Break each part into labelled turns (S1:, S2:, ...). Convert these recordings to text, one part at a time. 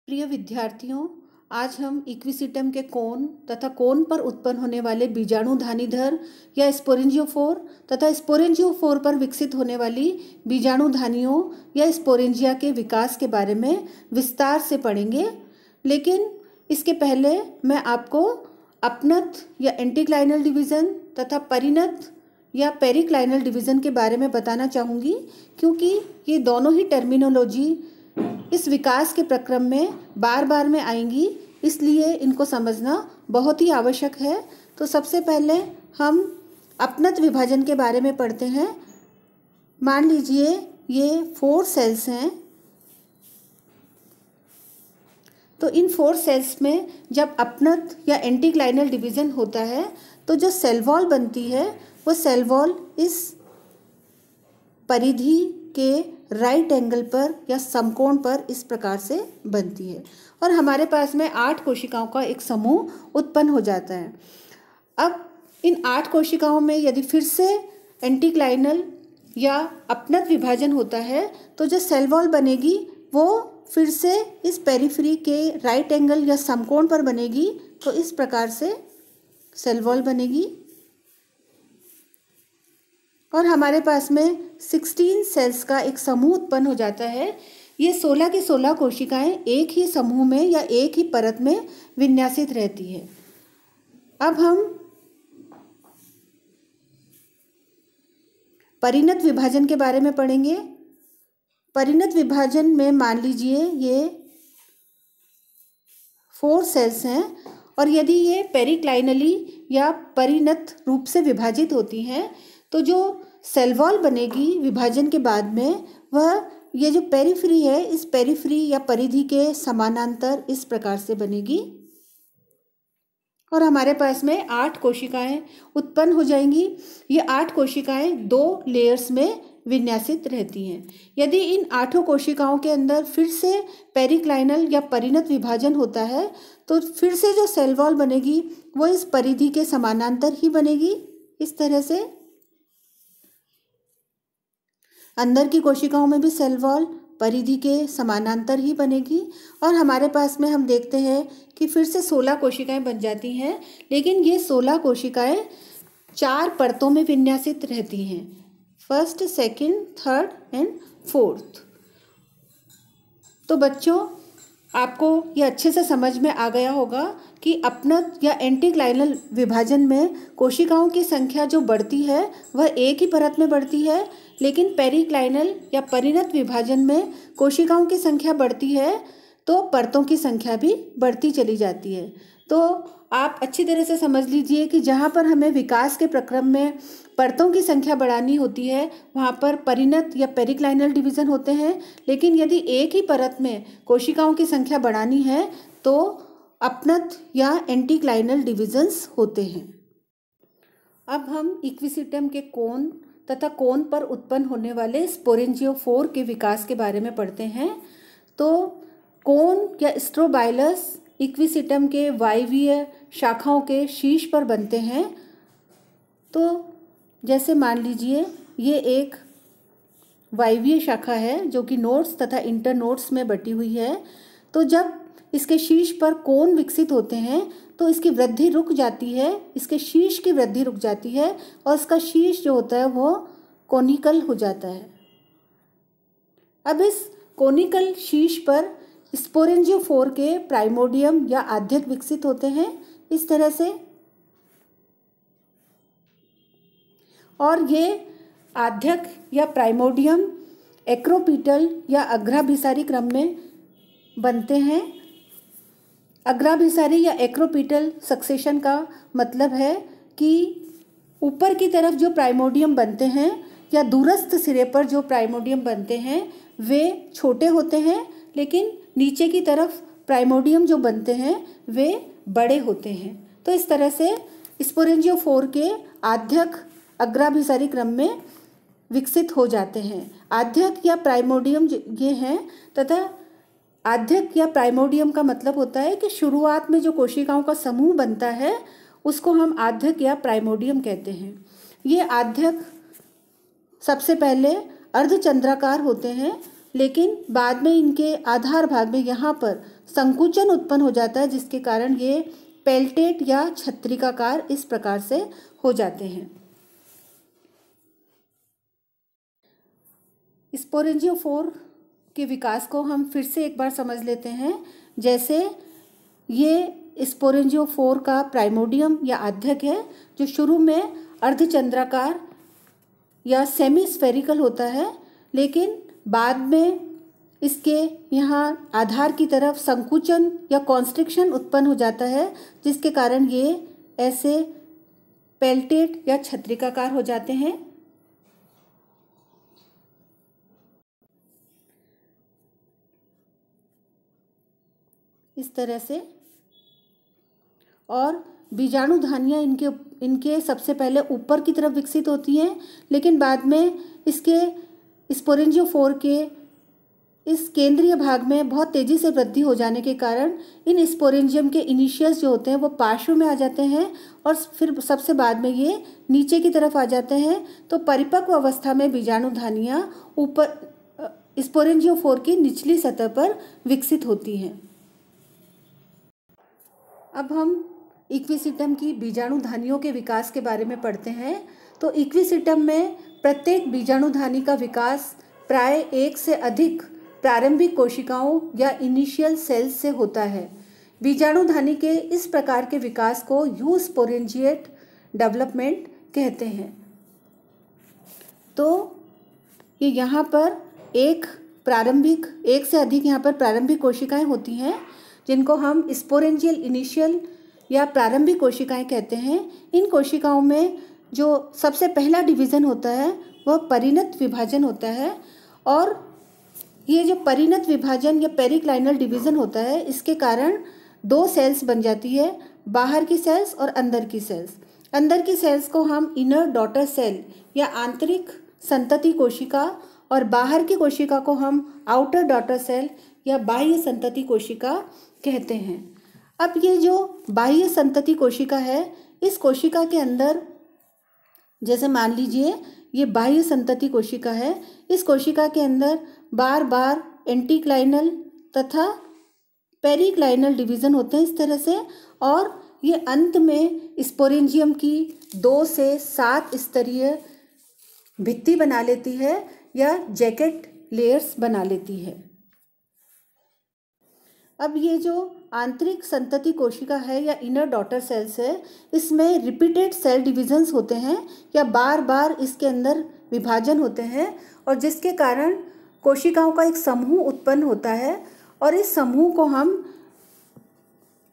S1: प्रिय विद्यार्थियों, आज हम इक्विसिटम के कोन तथा कोन पर उत्पन्न होने वाले बीजाणुधानीधर या स्पोरेंजियोफोर तथा स्पोरेंजियोफोर पर विकसित होने वाली बीजाणुधानियों या स्पोरेंजिया के विकास के बारे में विस्तार से पढ़ेंगे। लेकिन इसके पहले मैं आपको अपनत या एंटीक्लाइनल डिवीज़न तथा परिणत या पेरिक्लाइनल डिवीज़न के बारे में बताना चाहूँगी, क्योंकि ये दोनों ही टर्मिनोलॉजी इस विकास के प्रक्रम में बार बार में आएंगी, इसलिए इनको समझना बहुत ही आवश्यक है। तो सबसे पहले हम अपनत विभाजन के बारे में पढ़ते हैं। मान लीजिए ये 4 सेल्स हैं, तो इन 4 सेल्स में जब अपनत या एंटीक्लाइनल डिवीज़न होता है तो जो सेल वॉल बनती है वो सेल वॉल इस परिधि के राइट एंगल पर या समकोण पर इस प्रकार से बनती है और हमारे पास में 8 कोशिकाओं का एक समूह उत्पन्न हो जाता है। अब इन 8 कोशिकाओं में यदि फिर से एंटीक्लाइनल या अपनत विभाजन होता है तो जो सेल वॉल बनेगी वो फिर से इस पेरिफेरी के राइट एंगल या समकोण पर बनेगी। तो इस प्रकार से सेल वॉल बनेगी और हमारे पास में 16 सेल्स का एक समूह उत्पन्न हो जाता है। ये 16 की 16 कोशिकाएं एक ही समूह में या एक ही परत में विन्यासित रहती है। अब हम परिणत विभाजन के बारे में पढ़ेंगे। परिणत विभाजन में मान लीजिए ये 4 सेल्स हैं और यदि ये पेरिक्लाइनली या परिणत रूप से विभाजित होती हैं तो जो सेल वॉल बनेगी विभाजन के बाद में वह ये जो पेरिफेरी है इस पेरिफेरी या परिधि के समानांतर इस प्रकार से बनेगी और हमारे पास में 8 कोशिकाएं उत्पन्न हो जाएंगी। ये 8 कोशिकाएं 2 लेयर्स में विन्यासित रहती हैं। यदि इन 8 कोशिकाओं के अंदर फिर से पेरिक्लाइनल या परिणत विभाजन होता है तो फिर से जो सेल वॉल बनेगी वो इस परिधि के समानांतर ही बनेगी। इस तरह से अंदर की कोशिकाओं में भी सेल वॉल परिधि के समानांतर ही बनेगी और हमारे पास में हम देखते हैं कि फिर से 16 कोशिकाएं बन जाती हैं, लेकिन ये 16 कोशिकाएं 4 परतों में विन्यासित रहती हैं, first, second, third and fourth. तो बच्चों, आपको ये अच्छे से समझ में आ गया होगा कि अपनत या एंटीक्लाइनल विभाजन में कोशिकाओं की संख्या जो बढ़ती है वह एक ही परत में बढ़ती है, लेकिन पेरिक्लाइनल या परिणत विभाजन में कोशिकाओं की संख्या बढ़ती है तो परतों की संख्या भी बढ़ती चली जाती है। तो आप अच्छी तरह से समझ लीजिए कि जहाँ पर हमें विकास के प्रक्रम में परतों की संख्या बढ़ानी होती है वहाँ पर परिणत या पेरिक्लाइनल डिवीज़न होते हैं, लेकिन यदि एक ही परत में कोशिकाओं की संख्या बढ़ानी है तो अपनत या एंटीक्लाइनल डिवीज़न्स होते हैं। अब हम इक्विसिटम के कोन तथा कोन पर उत्पन्न होने वाले स्पोरेंजियोफोर के विकास के बारे में पढ़ते हैं। तो कोन या स्ट्रोबाइलस इक्विसिटम के वायवीय शाखाओं के शीर्ष पर बनते हैं। तो जैसे मान लीजिए ये एक वायवीय शाखा है जो कि नोड्स तथा इंटरनोड्स में बटी हुई है। तो जब इसके शीर्ष पर कोन विकसित होते हैं तो इसकी वृद्धि रुक जाती है, इसके शीर्ष की वृद्धि रुक जाती है और इसका शीर्ष जो होता है वो कोनिकल हो जाता है। अब इस कोनिकल शीर्ष पर स्पोरेंजियोफोर के प्राइमोडियम या आद्यक विकसित होते हैं इस तरह से, और ये आद्यक या प्राइमोडियम एक्रोपीटल या अग्राभिसारी क्रम में बनते हैं। अग्राभिसारी या एक्रोपीटल सक्सेशन का मतलब है कि ऊपर की तरफ जो प्राइमोडियम बनते हैं या दूरस्थ सिरे पर जो प्राइमोडियम बनते हैं वे छोटे होते हैं, लेकिन नीचे की तरफ प्राइमोडियम जो बनते हैं वे बड़े होते हैं। तो इस तरह से स्पोरेंजियोफोर के आद्यक अग्राभिसारी क्रम में विकसित हो जाते हैं। आद्यक या प्राइमोडियम ये हैं तथा आद्यक या प्राइमोडियम का मतलब होता है कि शुरुआत में जो कोशिकाओं का समूह बनता है उसको हम आद्यक या प्राइमोडियम कहते हैं। ये आद्यक सबसे पहले अर्धचंद्राकार होते हैं, लेकिन बाद में इनके आधार भाग में यहाँ पर संकुचन उत्पन्न हो जाता है, जिसके कारण ये पेल्टेट या छत्रिकाकार इस प्रकार से हो जाते हैं। स्पोरेंजियोफोर के विकास को हम फिर से एक बार समझ लेते हैं। जैसे ये स्पोरेंजियोफोर का प्राइमोडियम या आध्यक है, जो शुरू में अर्धचंद्राकार या सेमी स्फेरिकल होता है, लेकिन बाद में इसके यहाँ आधार की तरफ संकुचन या कॉन्स्ट्रिक्शन उत्पन्न हो जाता है, जिसके कारण ये ऐसे पेल्टेट या छत्रिकाकार हो जाते हैं। इस तरह से। और बीजाणुधानियाँ इनके सबसे पहले ऊपर की तरफ विकसित होती हैं, लेकिन बाद में इसके स्पोरेंजियोफोर के इस केंद्रीय भाग में बहुत तेज़ी से वृद्धि हो जाने के कारण इन स्पोरेंजियम के इनिशियल्स जो होते हैं वो पार्श्व में आ जाते हैं और फिर सबसे बाद में ये नीचे की तरफ आ जाते हैं। तो परिपक्व अवस्था में बीजाणुधानियाँ ऊपर स्पोरेंजियोफोर की निचली सतह पर विकसित होती हैं। अब हम इक्विसिटम की बीजाणुधानियों के विकास के बारे में पढ़ते हैं। तो इक्विसिटम में प्रत्येक बीजाणुधानी का विकास प्राय एक से अधिक प्रारंभिक कोशिकाओं या इनिशियल सेल्स से होता है। बीजाणुधानी के इस प्रकार के विकास को यूस्पोरेंजिएट डेवलपमेंट कहते हैं। तो ये यहाँ पर एक से अधिक यहाँ पर प्रारंभिक कोशिकाएं होती हैं, जिनको हम स्पोरेंजियल इनिशियल या प्रारंभिक कोशिकाएं कहते हैं। इन कोशिकाओं में जो सबसे पहला डिवीज़न होता है वह परिणत विभाजन होता है, और ये जो परिणत विभाजन या पेरिक्लाइनल डिवीज़न होता है, इसके कारण दो सेल्स बन जाती है, बाहर की सेल्स और अंदर की सेल्स। अंदर की सेल्स को हम इनर डॉटर सेल या आंतरिक संतति कोशिका, और बाहर की कोशिका को हम आउटर डॉटर सेल या बाह्य संतति कोशिका कहते हैं। अब ये जो बाह्य संतति कोशिका है, इस कोशिका के अंदर, जैसे मान लीजिए ये बाह्य संतति कोशिका है, इस कोशिका के अंदर बार बार एंटीक्लाइनल तथा पेरिक्लाइनल डिवीज़न होते हैं इस तरह से, और ये अंत में स्पोरेंजियम की 2 से 7 स्तरीय भित्ति बना लेती है या जैकेट लेयर्स बना लेती है। अब ये जो आंतरिक संतति कोशिका है या इनर डॉटर सेल्स है, इसमें रिपीटेड सेल डिविजन्स होते हैं या बार बार इसके अंदर विभाजन होते हैं, और जिसके कारण कोशिकाओं का एक समूह उत्पन्न होता है, और इस समूह को हम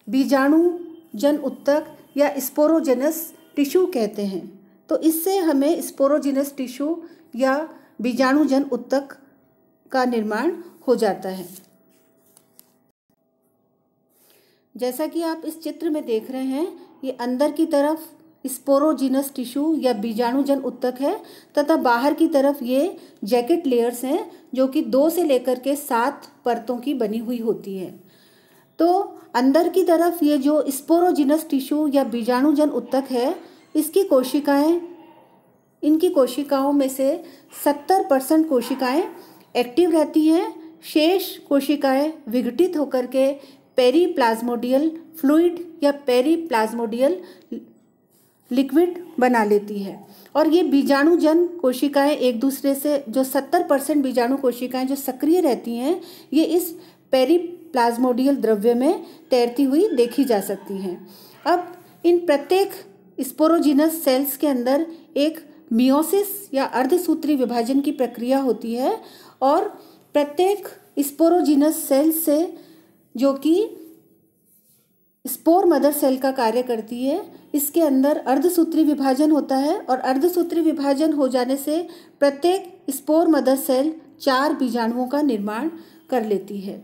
S1: बीजाणुजन उत्तक या स्पोरोजेनस टिश्यू कहते हैं। तो इससे हमें स्पोरोजेनस टिश्यू या बीजाणुजन उत्तक का निर्माण हो जाता है। जैसा कि आप इस चित्र में देख रहे हैं, ये अंदर की तरफ स्पोरोजिनस टिश्यू या बीजाणुजन उत्तक है, तथा बाहर की तरफ ये जैकेट लेयर्स हैं, जो कि 2 से लेकर के 7 परतों की बनी हुई होती है। तो अंदर की तरफ ये जो स्पोरोजिनस टिश्यू या बीजाणुजन उत्तक है, इनकी कोशिकाओं में से 70% कोशिकाएं एक्टिव रहती हैं। शेष कोशिकाएं विघटित होकर के पेरीप्लाज्मोडियल फ्लूइड या पेरीप्लाज्मोडियल लिक्विड बना लेती है, और ये बीजाणुजन कोशिकाएं एक दूसरे से, जो 70% बीजाणु कोशिकाएं जो सक्रिय रहती हैं, ये इस पेरीप्लाज्मोडियल द्रव्य में तैरती हुई देखी जा सकती हैं। अब इन प्रत्येक स्पोरोजिनस सेल्स के अंदर एक मियोसिस या अर्धसूत्री विभाजन की प्रक्रिया होती है, और प्रत्येक स्पोरोजिनस सेल से, जो कि स्पोर मदर सेल का कार्य करती है, इसके अंदर अर्धसूत्री विभाजन होता है, और अर्धसूत्री विभाजन हो जाने से प्रत्येक स्पोर मदर सेल 4 बीजाणुओं का निर्माण कर लेती है।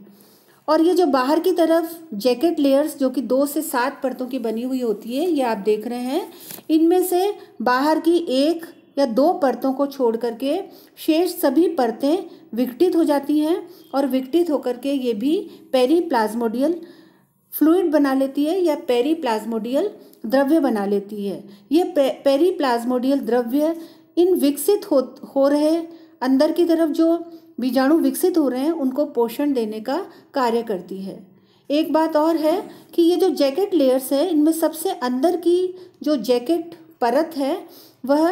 S1: और ये जो बाहर की तरफ जैकेट लेयर्स, जो कि 2 से 7 परतों की बनी हुई होती है, ये आप देख रहे हैं, इनमें से बाहर की 1 या 2 परतों को छोड़ करके शेष सभी परतें विघटित हो जाती हैं, और विघटित होकर के ये भी पेरीप्लाज्मोडियल फ्लूइड बना लेती है या पेरीप्लाज्मोडियल द्रव्य बना लेती है। ये पेरीप्लाज्मोडियल द्रव्य इन विकसित हो रहे अंदर की तरफ जो बीजाणु विकसित हो रहे हैं उनको पोषण देने का कार्य करती है। एक बात और है कि ये जो जैकेट लेयर्स है, इनमें सबसे अंदर की जो जैकेट परत है वह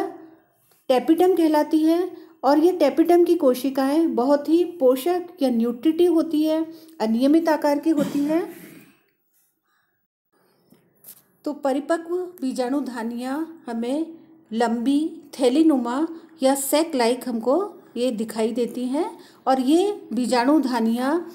S1: टेपिटम कहलाती है, और ये टेपिटम की कोशिकाएं बहुत ही पोषक या न्यूट्रिटिव होती है, अनियमित आकार की होती है। तो परिपक्व बीजाणुधानियाँ हमें लंबी, थैलीनुमा या सैक लाइक हमको ये दिखाई देती हैं, और ये बीजाणुधानियाँ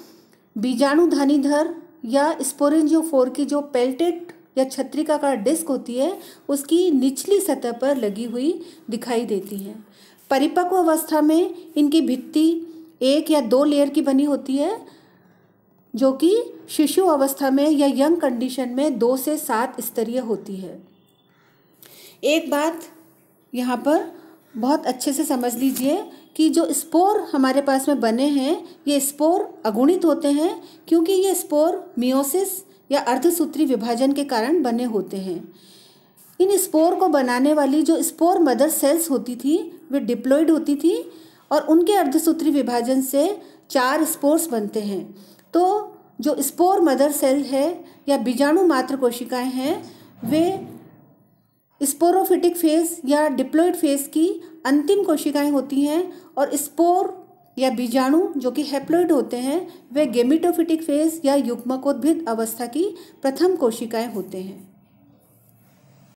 S1: बीजाणुधानीधर या स्पोरेंजियोफोर की जो पेल्टेट या छत्रिकाकार डिस्क होती है उसकी निचली सतह पर लगी हुई दिखाई देती हैं। परिपक्व अवस्था में इनकी भित्ति 1 या 2 लेयर की बनी होती है, जो कि शिशु अवस्था में या यंग कंडीशन में 2 से 7 स्तरीय होती है। एक बात यहाँ पर बहुत अच्छे से समझ लीजिए कि जो स्पोर हमारे पास में बने हैं ये स्पोर अगुणित होते हैं, क्योंकि ये स्पोर मियोसिस या अर्धसूत्री विभाजन के कारण बने होते हैं। इन स्पोर को बनाने वाली जो स्पोर मदर सेल्स होती थी वे डिप्लॉइड होती थी, और उनके अर्धसूत्री विभाजन से 4 स्पोर्स बनते हैं। तो जो स्पोर मदर सेल है या बीजाणु मात्र कोशिकाएं हैं वे स्पोरोफिटिक फेज या डिप्लॉइड फेज की अंतिम कोशिकाएं होती हैं, और स्पोर या बीजाणु जो कि हैप्लॉइड होते हैं वे गेमिटोफिटिक फेज या युग्मकोद्भिद अवस्था की प्रथम कोशिकाएं होते हैं।